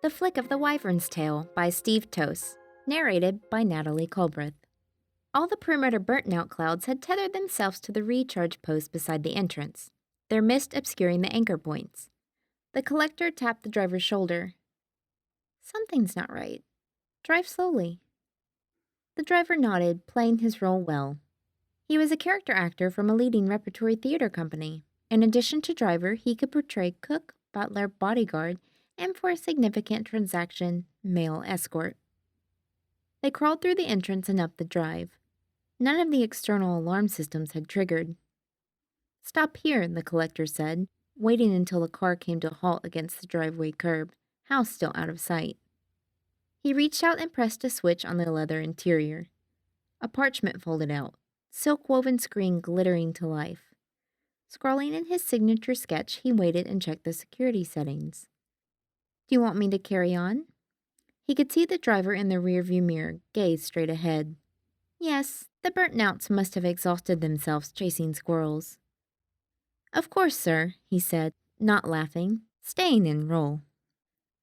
The Flick of the Wyvern's Tail by Steve Toase, narrated by Natalie Culbreth. All the perimeter burnt-out clouds had tethered themselves to the recharge post beside the entrance, their mist obscuring the anchor points. The collector tapped the driver's shoulder. "Something's not right. Drive slowly." The driver nodded, playing his role well. He was a character actor from a leading repertory theater company. In addition to driver, he could portray cook, butler, bodyguard, and for a significant transaction, male escort. They crawled through the entrance and up the drive. None of the external alarm systems had triggered. "Stop here," the collector said, waiting until the car came to a halt against the driveway curb, house still out of sight. He reached out and pressed a switch on the leather interior. A parchment folded out, silk-woven screen glittering to life. Scrawling in his signature sketch, he waited and checked the security settings. "Do you want me to carry on?" He could see the driver in the rearview mirror gaze straight ahead. Yes, the burnt-outs must have exhausted themselves chasing squirrels. "Of course, sir," he said, not laughing, staying in role.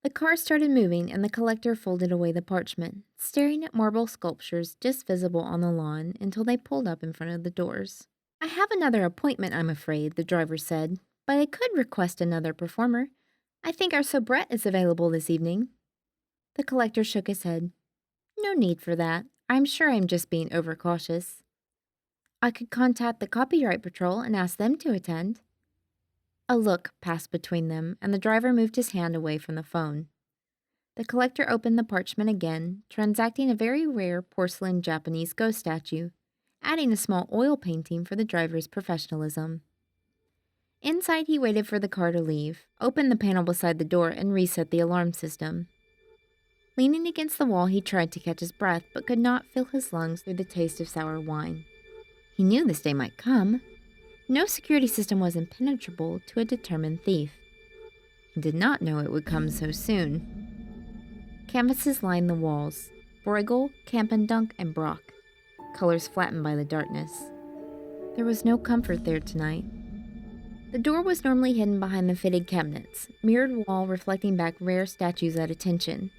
The car started moving and the collector folded away the parchment, staring at marble sculptures just visible on the lawn until they pulled up in front of the doors. "I have another appointment, I'm afraid," the driver said, "but I could request another performer. I think our soubrette is available this evening." The collector shook his head. "No need for that. I'm sure I'm just being overcautious." "I could contact the Copyright Patrol and ask them to attend." A look passed between them, and the driver moved his hand away from the phone. The collector opened the parchment again, transacting a very rare porcelain Japanese ghost statue, adding a small oil painting for the driver's professionalism. Inside, he waited for the car to leave, opened the panel beside the door, and reset the alarm system. Leaning against the wall, he tried to catch his breath, but could not fill his lungs through the taste of sour wine. He knew this day might come. No security system was impenetrable to a determined thief. He did not know it would come so soon. Canvases lined the walls: Bruegel, Campendunk, and Brock, colors flattened by the darkness. There was no comfort there tonight. The door was normally hidden behind the fitted cabinets, mirrored wall reflecting back rare statues at attention.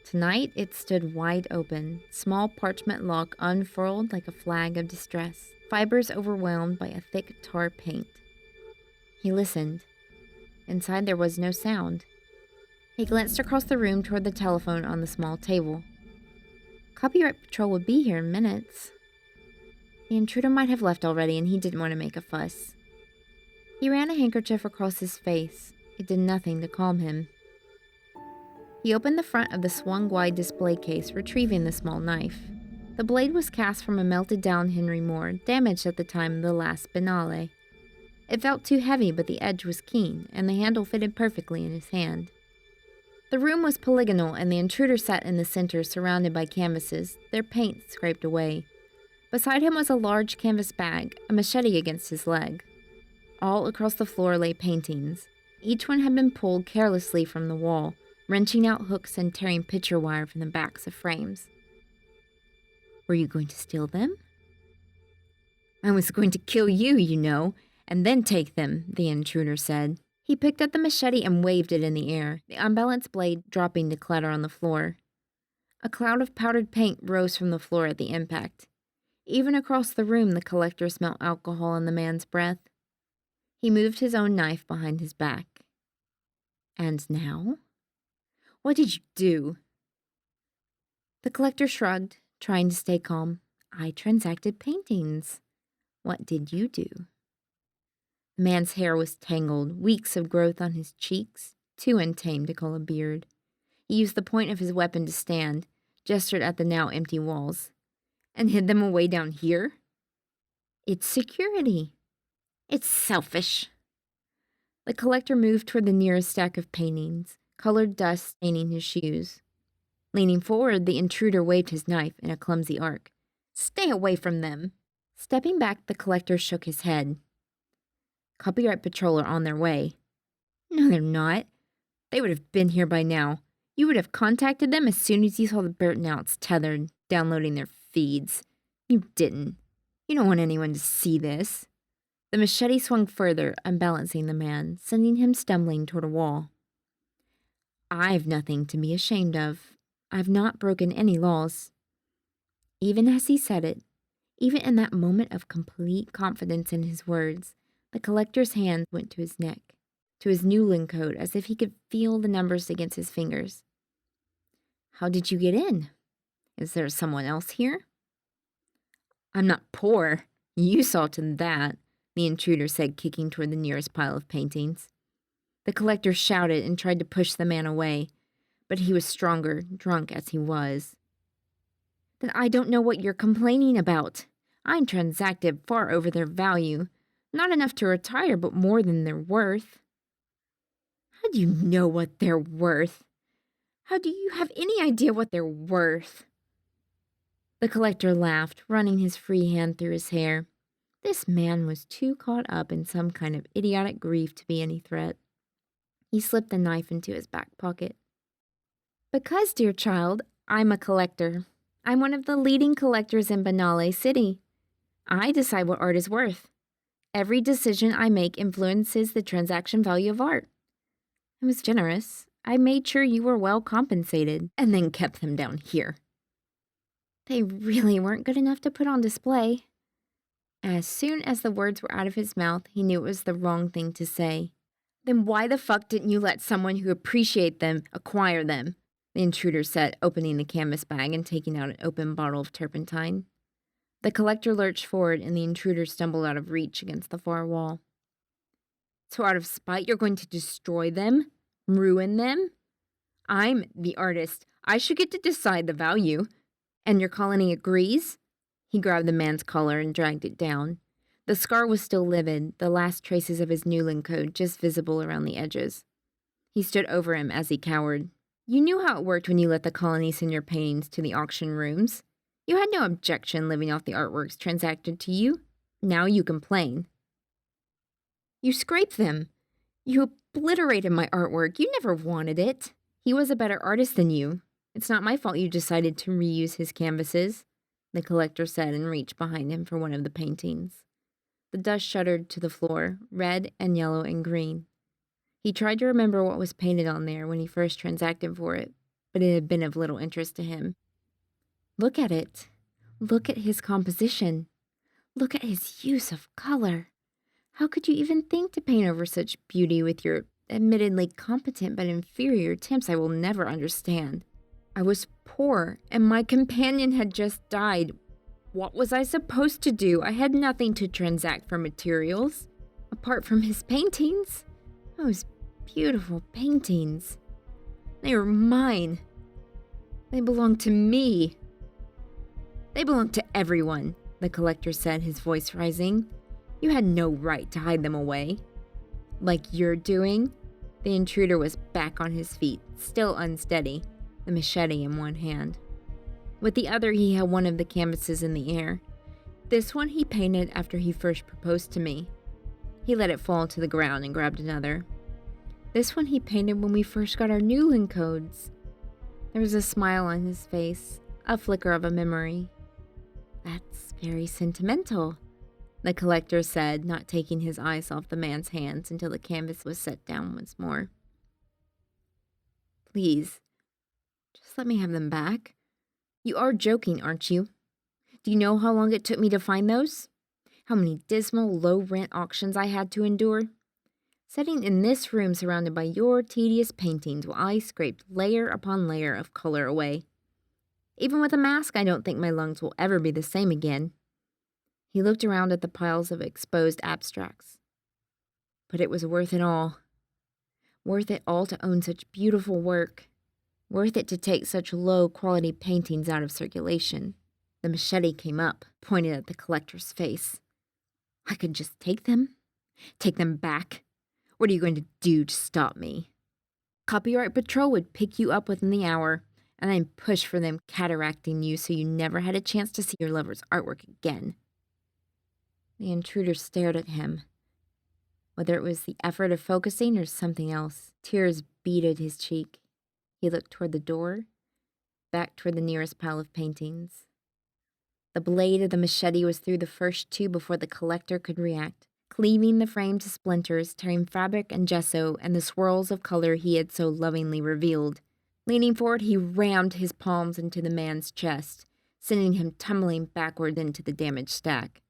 Tonight, it stood wide open, small parchment lock unfurled like a flag of distress, fibers overwhelmed by a thick tar paint. He listened. Inside there was no sound. He glanced across the room toward the telephone on the small table. Copyright Patrol would be here in minutes. The intruder might have left already, and he didn't want to make a fuss. He ran a handkerchief across his face. It did nothing to calm him. He opened the front of the swung-wide display case, retrieving the small knife. The blade was cast from a melted-down Henry Moore, damaged at the time of the last Biennale. It felt too heavy, but the edge was keen, and the handle fitted perfectly in his hand. The room was polygonal, and the intruder sat in the center, surrounded by canvases, their paint scraped away. Beside him was a large canvas bag, a machete against his leg. All across the floor lay paintings. Each one had been pulled carelessly from the wall, wrenching out hooks and tearing picture wire from the backs of frames. "Were you going to steal them?" "I was going to kill you, you know, and then take them," the intruder said. He picked up the machete and waved it in the air, the unbalanced blade dropping to clatter on the floor. A cloud of powdered paint rose from the floor at the impact. Even across the room, the collector smelt alcohol in the man's breath. He moved his own knife behind his back. "And now? What did you do?" The collector shrugged, trying to stay calm. "I transacted paintings. What did you do?" The man's hair was tangled, weeks of growth on his cheeks, too untamed to call a beard. He used the point of his weapon to stand, gestured at the now empty walls. "And hid them away down here?" "It's security." "It's selfish." The collector moved toward the nearest stack of paintings, colored dust staining his shoes. Leaning forward, the intruder waved his knife in a clumsy arc. "Stay away from them." Stepping back, the collector shook his head. "Copyright Patrol are on their way." "No, they're not. They would have been here by now. You would have contacted them as soon as you saw the burnt-outs tethered, downloading their feeds. You didn't. You don't want anyone to see this." The machete swung further, unbalancing the man, sending him stumbling toward a wall. I've nothing to be ashamed of. I've not broken any laws. Even as he said it, even in that moment of complete confidence in his words, the collector's hand went to his neck, to his Newlin coat, as if he could feel the numbers against his fingers. How did you get in? Is there someone else here? I'm not poor. You saw to that, the intruder said, kicking toward the nearest pile of paintings. The collector shouted and tried to push the man away, but he was stronger, drunk as he was. Then I don't know what you're complaining about. I'm transacted far over their value. Not enough to retire, but more than they're worth. How do you know what they're worth? How do you have any idea what they're worth? The collector laughed, running his free hand through his hair. This man was too caught up in some kind of idiotic grief to be any threat. He slipped the knife into his back pocket. Because, dear child, I'm a collector. I'm one of the leading collectors in Banale City. I decide what art is worth. Every decision I make influences the transaction value of art. I was generous. I made sure you were well compensated, and then kept them down here. They really weren't good enough to put on display. As soon as the words were out of his mouth, he knew it was the wrong thing to say. Then why the fuck didn't you let someone who appreciated them acquire them? The intruder said, opening the canvas bag and taking out an open bottle of turpentine. The collector lurched forward, and the intruder stumbled out of reach against the far wall. So out of spite, you're going to destroy them? Ruin them? I'm the artist. I should get to decide the value. And your colony agrees? He grabbed the man's collar and dragged it down. The scar was still livid, the last traces of his Newlin coat just visible around the edges. He stood over him as he cowered. You knew how it worked when you let the colony send your paintings to the auction rooms. You had no objection living off the artworks transacted to you. Now you complain. You scraped them. You obliterated my artwork. You never wanted it. He was a better artist than you. It's not my fault you decided to reuse his canvases, the collector said and reached behind him for one of the paintings. The dust shuddered to the floor, red and yellow and green. He tried to remember what was painted on there when he first transacted for it, but it had been of little interest to him. Look at it. Look at his composition. Look at his use of color. How could you even think to paint over such beauty with your admittedly competent but inferior attempts I will never understand? I was poor, and my companion had just died. What was I supposed to do? I had nothing to transact for materials, apart from his paintings. Those beautiful paintings. They were mine. They belonged to me. They belong to everyone, the collector said, his voice rising. You had no right to hide them away. Like you're doing? The intruder was back on his feet, still unsteady, the machete in one hand. With the other, he held one of the canvases in the air. This one he painted after he first proposed to me. He let it fall to the ground and grabbed another. This one he painted when we first got our Newlin codes. There was a smile on his face, a flicker of a memory. That's very sentimental, the collector said, not taking his eyes off the man's hands until the canvas was set down once more. Please, just let me have them back. You are joking, aren't you? Do you know how long it took me to find those? How many dismal, low-rent auctions I had to endure? Sitting in this room surrounded by your tedious paintings while I scraped layer upon layer of color away. Even with a mask, I don't think my lungs will ever be the same again. He looked around at the piles of exposed abstracts. But it was worth it all. Worth it all to own such beautiful work. Worth it to take such low-quality paintings out of circulation. The machete came up, pointed at the collector's face. I could just take them back. What are you going to do to stop me? Copyright Patrol would pick you up within the hour, and then push for them cataracting you so you never had a chance to see your lover's artwork again. The intruder stared at him. Whether it was the effort of focusing or something else, tears beaded his cheek. He looked toward the door, back toward the nearest pile of paintings. The blade of the machete was through the first two before the collector could react, cleaving the frame to splinters, tearing fabric and gesso and the swirls of color he had so lovingly revealed. Leaning forward, he rammed his palms into the man's chest, sending him tumbling backward into the damaged stack.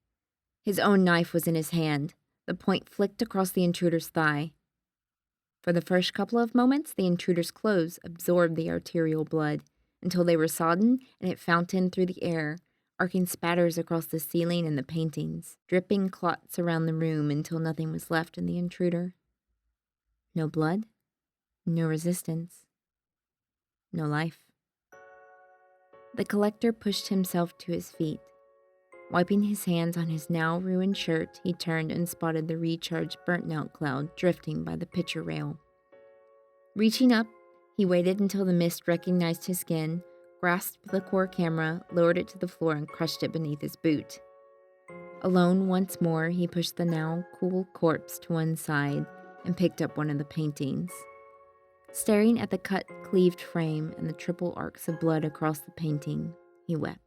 His own knife was in his hand. The point flicked across the intruder's thigh. For the first couple of moments, the intruder's clothes absorbed the arterial blood, until they were sodden and it fountained through the air, arcing spatters across the ceiling and the paintings, dripping clots around the room until nothing was left in the intruder. No blood, no resistance, no life. The collector pushed himself to his feet. Wiping his hands on his now ruined shirt, he turned and spotted the recharged burnt-out cloud drifting by the picture rail. Reaching up, he waited until the mist recognized his skin, grasped the core camera, lowered it to the floor, and crushed it beneath his boot. Alone once more, he pushed the now cool corpse to one side and picked up one of the paintings. Staring at the cut, cleaved frame and the triple arcs of blood across the painting, he wept.